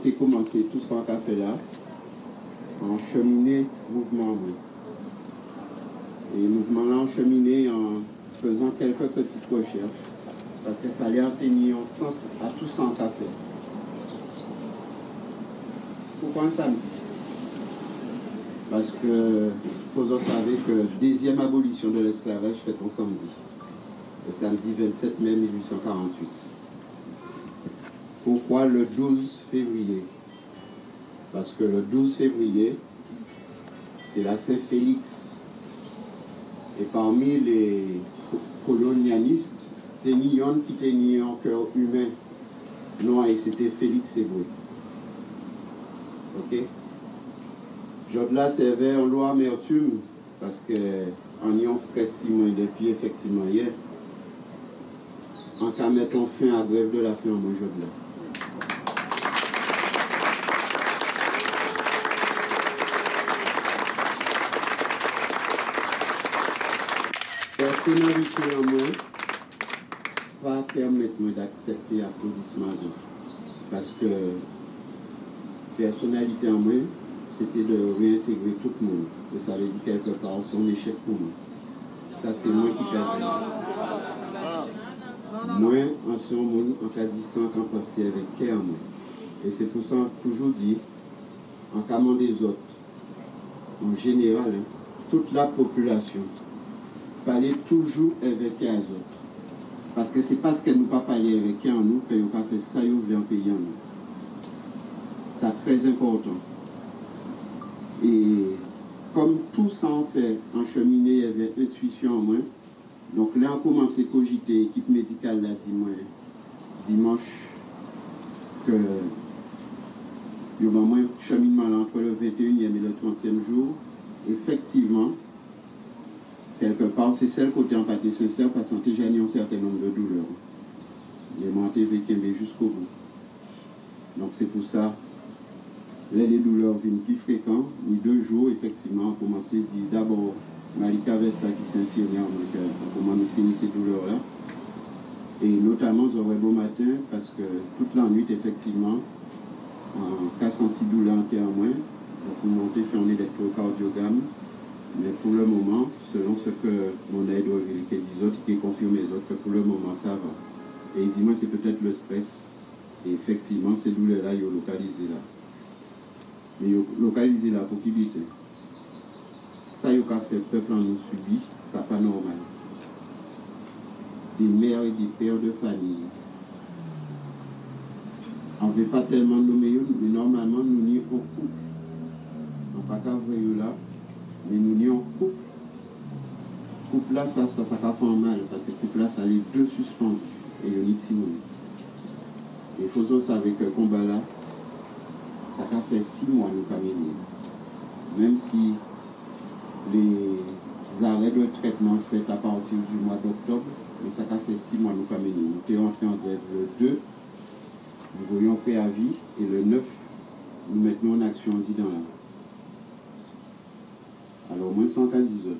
a commencé tout ça qu'a fait là, en cheminé mouvement. Et le mouvement là, en cheminé en faisant quelques petites recherches, parce qu'il fallait tenir un sens à tout ça qu'a fait. Pourquoi un samedi? Parce que faut savoir que la deuxième abolition de l'esclavage fait un samedi. Le samedi 27 mai 1848. Pourquoi le 12 février? Parce que le 12 février, c'est la Saint-Félix. Et parmi les colonialistes, il y a qui tenaient un cœur humain. Non, et c'était Félix Hébreu. Ok? Jodla servait en loi amertume parce qu'en y a un stress depuis effectivement hier. En cas mettre fin à la grève de la faim en Jodla. Personnalité en moi va permettre d'accepter l'applaudissement parce que personnalité en moi, c'était de réintégrer tout le monde. Et ça veut dire quelque part son échec pour moi. Ça, c'est moi qui perds. Moi, en ce moment, en cas 10 ans, quand passer avec cœur en moi. Et c'est pour ça, toujours dit, en cas des autres, en général, toute la population, parler toujours avec les autres. Parce que c'est parce qu'elle nous pas parlé avec eux en nous qu'elle n'a pas fait ça, ils voulaient en payer en nous. C'est très important. Et comme tout ça en fait, en cheminée, il y avait intuition en moi. Donc là, on commence à cogiter, l'équipe médicale là, dimanche, que il y a un cheminement entre le 21e et le 30e jour. Effectivement, quelque part, c'est celle côté empathie sincère parce que j'ai un certain nombre de douleurs. J'ai monté avec jusqu'au bout. Donc c'est pour ça, là, les douleurs viennent plus fréquentes. Les 2 jours, effectivement, on commence à dire d'abord, Malika Vesta qui s'est infirmière, on commence à signer ces douleurs-là. Et notamment, j'aurais beau matin parce que toute la nuit, effectivement, en cas senti douleur en terre moins, donc on montait faire un électrocardiogramme. Mais pour le moment, selon ce que mon aide qui dit autres, qui confirme les autres, que pour le moment ça va. Et il dit moi c'est peut-être le stress. Et effectivement, ces douleurs-là, ils sont localisées là. Mais ils sont localisées là pour qu'ils bitent. Ça, il a fait le peuple en nous subit, ça pas normal. Des mères et des pères de famille. On ne veut pas tellement nommer, mais normalement, nous n'y sommes en couple. On ne pas qu'à voir là. Mais nous n'y en couple. Couple là, ça fait mal, parce que couple là, ça les 2 suspendus. Et il y a et il faut savoir que le combat là, ça a fait 6 mois nous camélier. Même si les arrêts de traitement faits à partir du mois d'octobre, mais ça a fait 6 mois nous camélier. Nous sommes entrés en grève le 2, nous voyons préavis, et le 9, nous mettons en action dit dans la. Alors, moins 110 autres,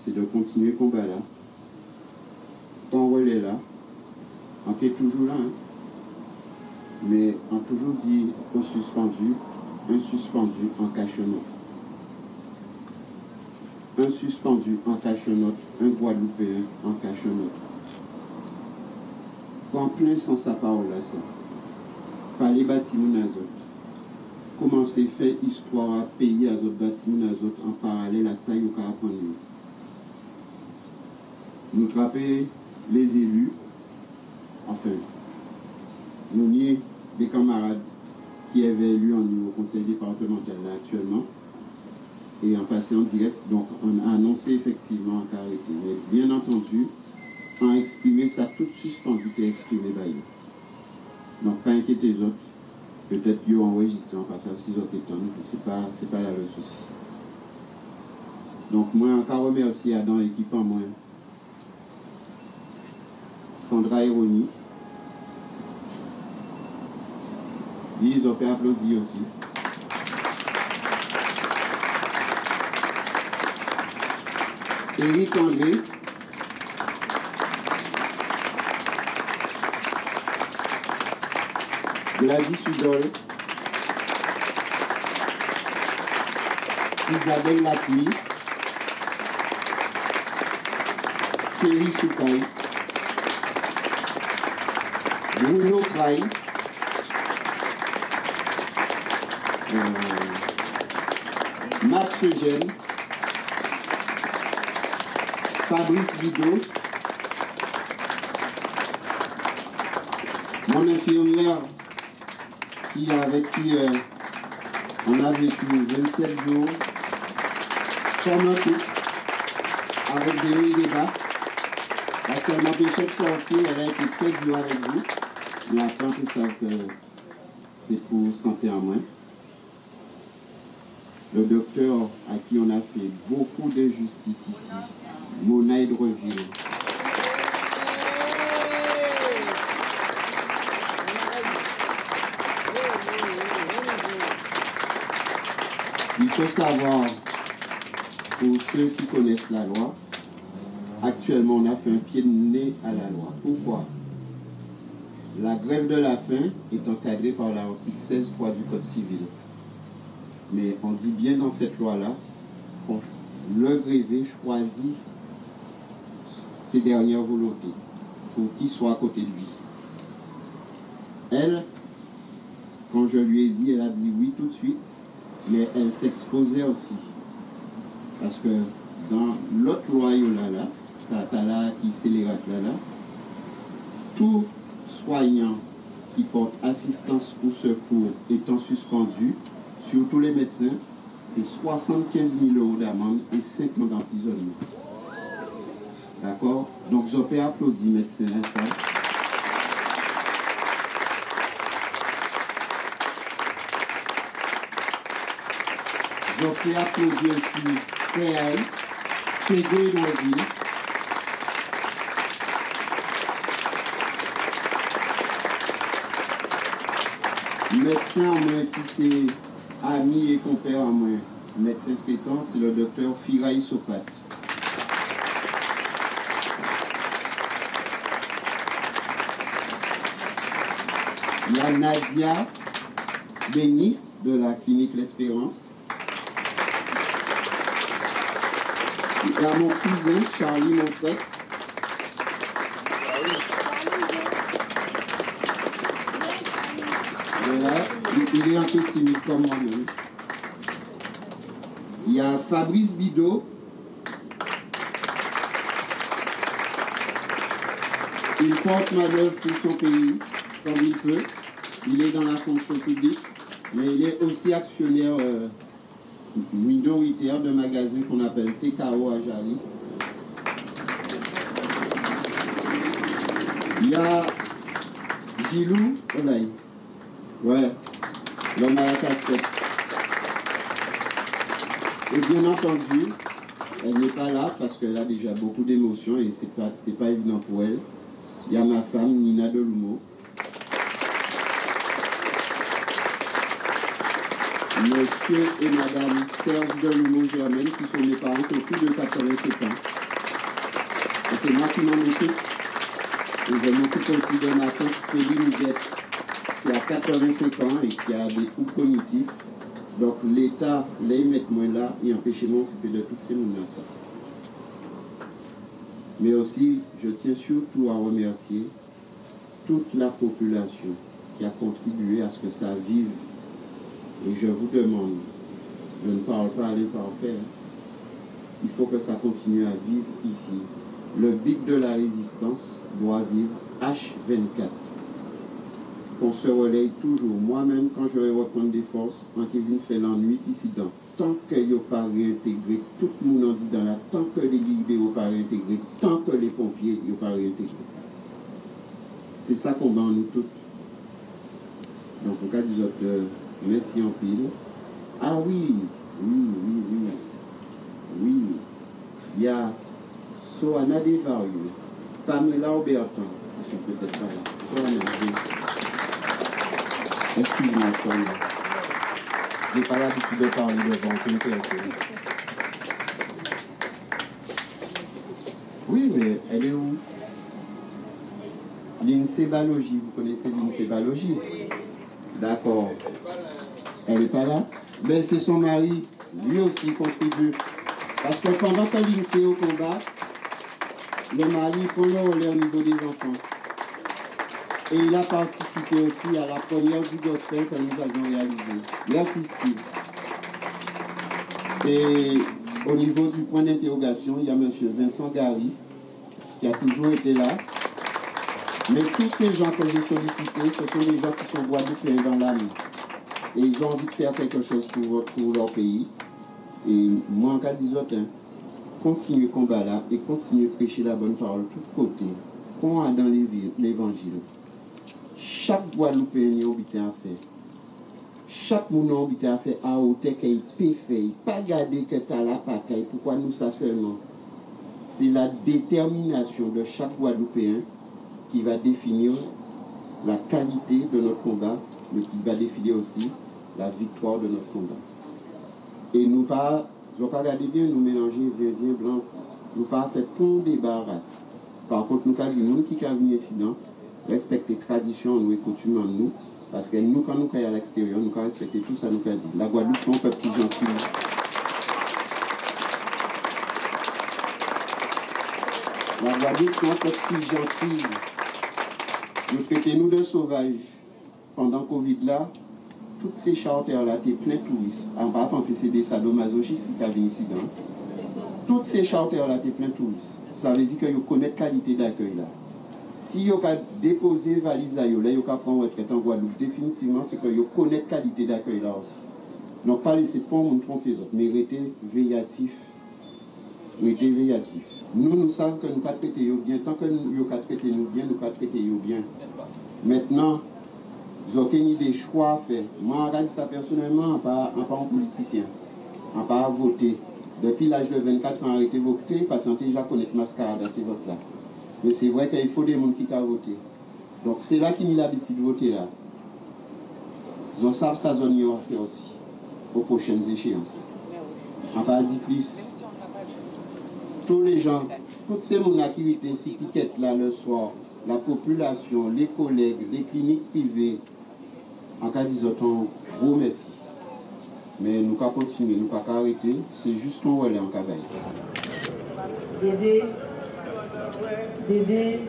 c'est de continuer le combat là. Ton relais là, on est toujours là, hein? Mais on toujours dit au suspendu, un suspendu en cache note. Un suspendu en cache note, un Guadeloupéen en cache note. En plein sans sa parole là, ça. Par les bâtiments aux autres. Commencer à faire histoire à payer à autres bâtiments aux autres en parallèle à ça, il y a apprendre. Nous trapper les élus, enfin, nous nier des camarades qui avaient élu en nous au conseil départemental là, actuellement, et en passé en direct, donc on a annoncé effectivement en caractère. Mais bien entendu, en exprimer ça, tout suspendu est exprimé par eux. Donc pas inquiéter les autres. Peut-être qu'ils ont enregistré en passant 6 autres temps, c'est pas là le souci. Donc moi encore remercier Adam équipant moi. Sandra Ironi. Ils ont fait applaudir aussi. Éric André. Gladys Udol, Isabelle Lapluie, Thierry Soukaï, Bruno Craille, Max Eugène, Fabrice Bidot, mon infirmière avec qui on a vécu 27 jours, comme un couple, avec des hauts et des bas, parce qu'elle m'empêchait de sortir, elle a été très dure avec vous, mais après, ils savent que c'est pour santé en moins. Le docteur à qui on a fait beaucoup d'injustice ici, Mona Hydreville. Il faut savoir, pour ceux qui connaissent la loi, actuellement on a fait un pied de nez à la loi. Pourquoi? La grève de la faim est encadrée par l'article 16.3 du Code civil. Mais on dit bien dans cette loi-là, le grévé choisit ses dernières volontés pour qu'il soit à côté de lui. Elle, quand je lui ai dit, elle a dit oui tout de suite, mais elle s'exposait aussi. Parce que dans l'autre loi, là, Satala qui scélérate là, tout soignant qui porte assistance ou secours étant suspendu, surtout les médecins, c'est 75 000 € d'amende et 5 ans d'emprisonnement. D'accord? Donc, je peux applaudir médecins ça. Je peux applaudir aussi Créail, Ségo et Noisy. Médecin en moins qui c'est ami et compère en moins. Médecin traitant, c'est le docteur Firaï Socrate. Il y a Nadia Béni de la clinique L'Espérance. Il y a mon cousin Charlie Monfret. Voilà, il est un peu timide comme moi-même. Il y a Fabrice Bidot. Il porte manœuvre pour son pays comme il peut. Il est dans la fonction publique, mais il est aussi actionnaire minoritaire de magasin qu'on appelle TKO à Jarry. Il y a Gilou Olaï. Ouais, l'homme à la casquette. Et bien entendu, elle n'est pas là parce qu'elle a déjà beaucoup d'émotions et c'est pas évident pour elle. Il y a ma femme, Nina Delumeau. Monsieur et Madame Serge Delumeau-Germaine, qui sont mes parents qui ont plus de 87 ans. Et c'est moi qui m'en occupe. Et je m'occupe aussi de ma tante Féline Guette, qui a 85 ans et qui a des troubles cognitifs. Donc l'État les met moi là et empêche-moi d'occuper de toutes ces menaces. Mais aussi, je tiens surtout à remercier toute la population qui a contribué à ce que ça vive. Et je vous demande, je ne parle pas à l'imparfait, il faut que ça continue à vivre ici. Le Bic de la résistance doit vivre H24. On se relaye toujours. Moi-même, quand je vais reprendre des forces, quand Kevin fait l'ennui ici, tant que n'y a pas réintégré, tout le monde en dit dans la, tant que les libéraux pas réintégrés, tant que les pompiers n'ont pas réintégrés. C'est ça qu'on bat en nous toutes. Donc, en cas des autres, merci en pile. Ah oui. Il y a Soana Desvarieux, Pamela Aubertin, qui sont peut-être pas là. Excuse-moi, Soana. Je n'ai pas l'habitude de parler devant quelqu'un. Oui, mais elle est où? L'Incébalogie, vous connaissez l'Incébalogie? D'accord. Elle n'est pas là? Ben, c'est son mari lui aussi contribue. Parce que pendant que l'INSEE au combat, le mari prend le relais au niveau des enfants. Et il a participé aussi à la première du gospel que nous avions réalisée. Merci Steve. Et au niveau du point d'interrogation, il y a M. Vincent Gary qui a toujours été là. Mais tous ces gens que j'ai sollicités, ce sont des gens qui sont guadeloupéens dans l'âme. Et ils ont envie de faire quelque chose pour leur pays. Et moi, en cas d'Isotin, continuer le combat là et continuer de prêcher la bonne parole de tous côtés. Qu'on a dans l'évangile. Chaque Guadeloupéen est obligé à faire. Chaque monde est obligé à faire à hauteur qu'il peut faire. Pas garder que tu as la pacaille. Pourquoi nous ça seulement? C'est la détermination de chaque Guadeloupéen qui va définir la qualité de notre combat, mais qui va définir aussi la victoire de notre combat. Et nous pas, vous regardez bien, nous mélanger les Indiens blancs, nous pas fait tout débarrasse. Par contre, nous avons dit, nous qui avons un incident, respecter les traditions, nous et coutumes en nous, parce que nous, quand nous sommes à l'extérieur, nous avons respecté tout ça, nous avons dit. La Guadeloupe, c'est un peu plus gentil. La Guadeloupe, c'est un peu plus gentil. Nous traitons-nous de sauvages. Pendant le Covid-là, toutes ces charters-là étaient plein de touristes. On va penser que c'est des sadomasochistes qui viennent ici. Toutes ces charters-là étaient plein de touristes. Ça veut dire qu'ils connaissent la qualité d'accueil là. Si vous avez déposé valise là, vous avez prendre retraite en Guadeloupe, définitivement, c'est que vous connaissez la qualité d'accueil là aussi. Donc, pas laisser pas nous tromper les autres, mais restez veillatifs. Restez veillatifs. Nous savons que nous ne traitons bien. Tant que nous traitons nous bien, nous traitons bien. Maintenant, vous n'avez aucune idée de choix à faire. Moi, je regarde ça personnellement, je ne suis pas un politicien. Je ne suis pas voter. Depuis l'âge de 24 ans, arrêtez de voter parce que déjà connaître mascarade dans ces votes-là. Mais c'est vrai qu'il faut des gens qui ont voté. Donc c'est là qu'il y a l'habitude de voter là. Vous savez ça zone à faire aussi aux prochaines échéances. On va dire plus. Tous les gens, toutes ces gens qui étaient ici, qui quittent là le soir, la population, les collègues, les cliniques privées, en cas disant gros merci. Mais nous ne pouvons pas continuer, nous ne pouvons pas arrêter, c'est juste qu'on va aller en cavale. D'aider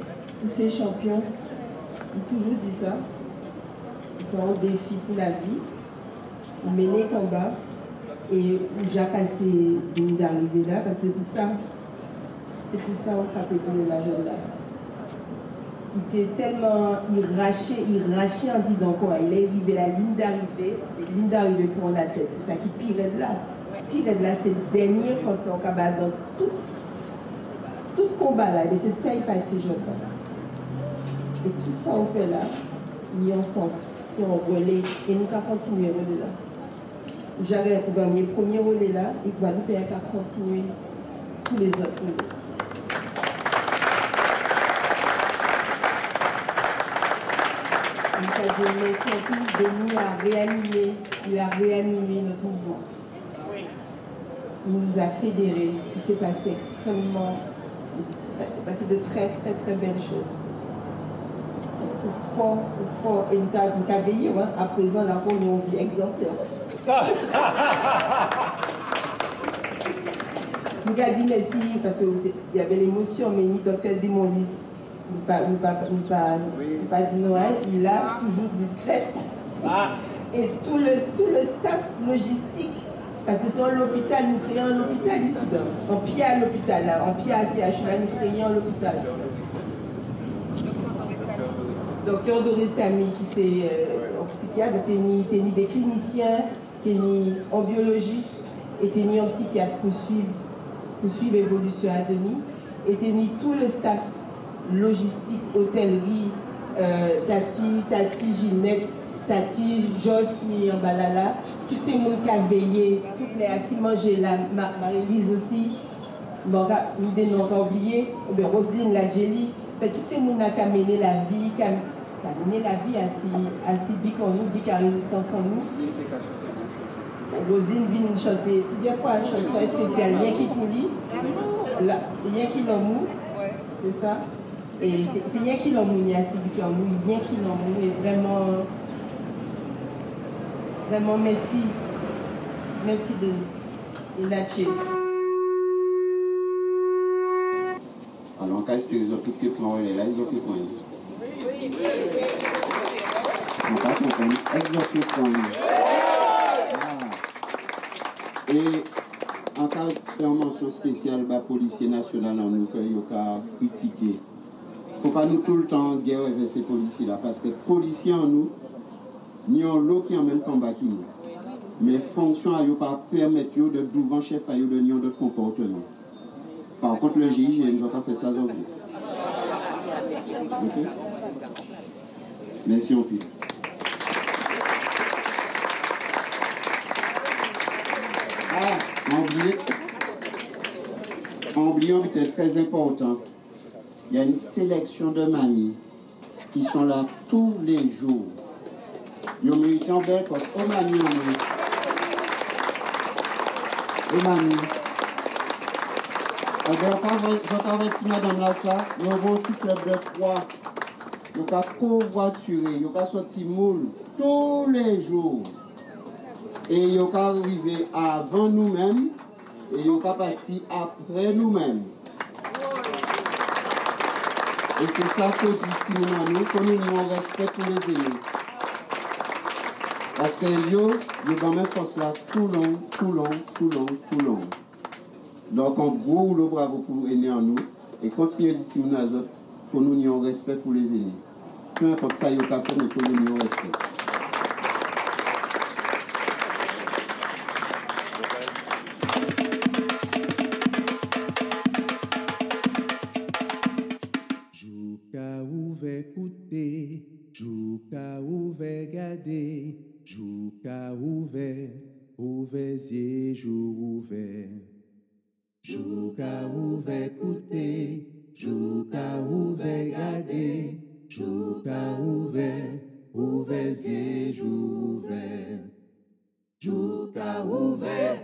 tous ces champions, j'ai toujours dit ça. Il faut un défi pour la vie, mener combat et j'ai passé d'arriver là, parce que c'est pour ça qu'on frappait pour la jeune là. Il était tellement irraché en disant quoi. Il est arrivé à la ligne d'arrivée pour un athlète. C'est ça qui pire de là. Pire de là, c'est le dernier force qu'on combat dans tout combat là. Et c'est ça qui passe ces jours-là. Et tout ça on fait là, il y a un sens. C'est un relais. Et nous allons continuer le relais là. J'avais gagné le premier relais là, et Guadeloupe a continué tous les autres relais. Denis a réanimé notre mouvement. Il nous a fédérés. Il s'est passé de très très très belles choses. Fort, et nous avons veillé, à présent, la fois, on vit exemplaire. Nous avons dit merci, parce qu'il y avait l'émotion, mais ni docteur Démolis. Nous pas dit Noël, il a toujours discrète. Et tout le staff logistique, parce que c'est l'hôpital, nous créons un hôpital ici, en pied à l'hôpital, en pied à CH, là, nous créons l'hôpital. Docteur Dorissami, qui c'est un psychiatre, t'es ni des cliniciens, t'es ni un biologiste, et t'es ni un psychiatre pour suivre l'évolution à Denis, et t'es ni tout le staff logistique, hôtellerie, Tati, Ginette, Tati, Joyce, Miriam Balala, tous ces gens qui ont veillé, toutes les assis manger là, Marie-Lise aussi, l'idée n'a pas oublié, Roselyne, la Jelly, tous ces gens qui ont mené la vie, qui ont mené la vie assez big en nous, big à résistance en nous. Roselyne vient chanter plusieurs fois une chanson spéciale, rien qui poulie, rien qui l'amour, c'est ça. Et c'est rien qui l'ont mouillé assez vite en nous, rien qui l'ont mouillé. Vraiment merci. Merci de nous. et la Tchélie. Alors, en cas où ils ont tout qui prend les là, ils ont fait quoi? On va comprendre. Ils ont fait quoi? Et en cas de faire une mention spéciale, le policier national en nous, qu'il a critiqué. Il ne faut pas nous tout le temps guerre avec ces policiers-là, parce que les policiers en nous, ni en l'eau qui en même combat qui nous. Mais fonction à ne pas permettre de devant chef à de nier de comportement. Par contre, le juge, il ne va pas faire ça aujourd'hui. Ok? Merci, on prie. En oubliant peut-être très important, il y a une sélection de mamies qui sont là tous les jours. Ils ont mérité en belle force. Oh mamie, oh mamie. Alors, quand on va madame là, ça, nous avons un petit club de 3. Nous avons covoituré, nous avons sorti moule tous les jours. Et nous avons arrivé avant nous-mêmes et nous avons parti après nous-mêmes. Et c'est ça que dit que nous avons respect pour les aînés. Parce que nous avons même force là tout long. Donc, en gros, le bravo pour les aînés en nous. Et continuer à dire que nous autres, il faut nous avoir respect pour les aînés. Peu importe ça, il n'y a pas fait, mais il faut nous avoir respect. Jouka ouvert écouter, Jouka ouvert garder, Jouka ouvert yeux, jour ouvert. Jouka ouvert écouter, Jouka ouvert garder, Jouka ouvert yeux, jour ouvert. Jouka ouvert.